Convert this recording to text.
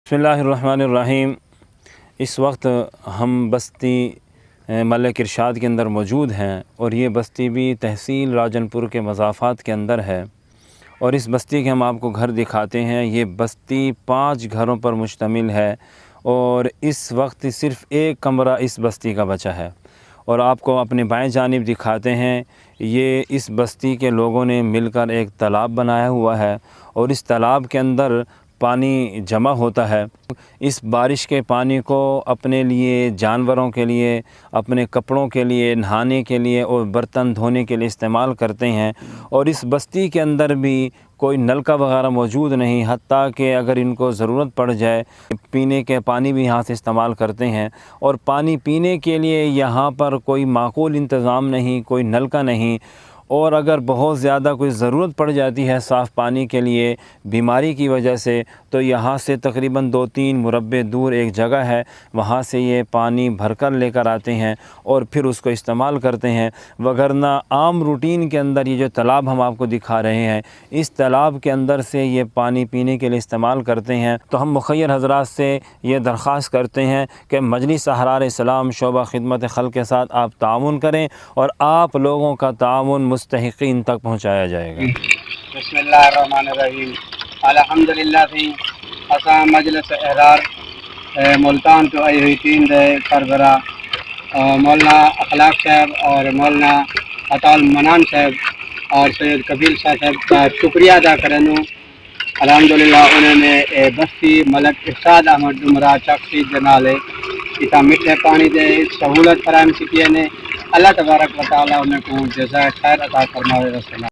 बिस्मिल्लाहिर्रहमानिर्रहीम। इस वक्त हम बस्ती मलिक इरशाद के अंदर मौजूद हैं और ये बस्ती भी तहसील राजनपुर के मज़ाफ़ात के अंदर है। और इस बस्ती के हम आपको घर दिखाते हैं। ये बस्ती 5 घरों पर मुश्तमिल है और इस वक्त सिर्फ़ एक कमरा इस बस्ती का बचा है। और आपको अपने बाएं जानिब दिखाते हैं, ये इस बस्ती के लोगों ने मिलकर एक तालाब बनाया हुआ है और इस तालाब के अंदर पानी जमा होता है। इस बारिश के पानी को अपने लिए, जानवरों के लिए, अपने कपड़ों के लिए, नहाने के लिए और बर्तन धोने के लिए इस्तेमाल करते हैं। और इस बस्ती के अंदर भी कोई नलका वगैरह मौजूद नहीं, हत्ता कि अगर इनको ज़रूरत पड़ जाए पीने के पानी भी यहाँ से इस्तेमाल करते हैं। और पानी पीने के लिए यहाँ पर कोई माकूल इंतज़ाम नहीं, कोई नलका नहीं। और अगर बहुत ज़्यादा कोई ज़रूरत पड़ जाती है साफ़ पानी के लिए बीमारी की वजह से, तो यहाँ से तकरीबन 2-3 मुरब्बे दूर एक जगह है, वहाँ से ये पानी भरकर लेकर आते हैं और फिर उसको इस्तेमाल करते हैं। वगरना आम रूटीन के अंदर ये जो तालाब हम आपको दिखा रहे हैं, इस तालाब के अंदर से ये पानी पीने के लिए इस्तेमाल करते हैं। तो हम मुखय्यर हज़रात से ये दरख्वास्त करते हैं कि मजलिस अहरार इस्लाम शोबा खिदमत खल्क़ के साथ आप ताउन करें और आप लोगों का ताउन मुस्तहिक़ीन तक पहुँचाया जाएगा। बिस्मिल्लाहिर्रहमानिर्रहीम। अल्हम्दुलिल्लाह थी असां मजलिस अहरार मुल्तान तो आई हुई टीम दे सरबरा मौलाना अखलाक साहब और मौलाना अताउल मनान साहब और सैयद कबीर साहब का शुक्रिया अदा करनू। अल्हम्दुलिल्लाह उन्होंने बस्ती मलिक इरशाद अहमद उमरा चक्सी जनाले इतना मीठे पानी दे सहूलत फराहम की ने। अल्लाह तबारक व तआला उन्हें को जज़ाए खैर अता फरमावे।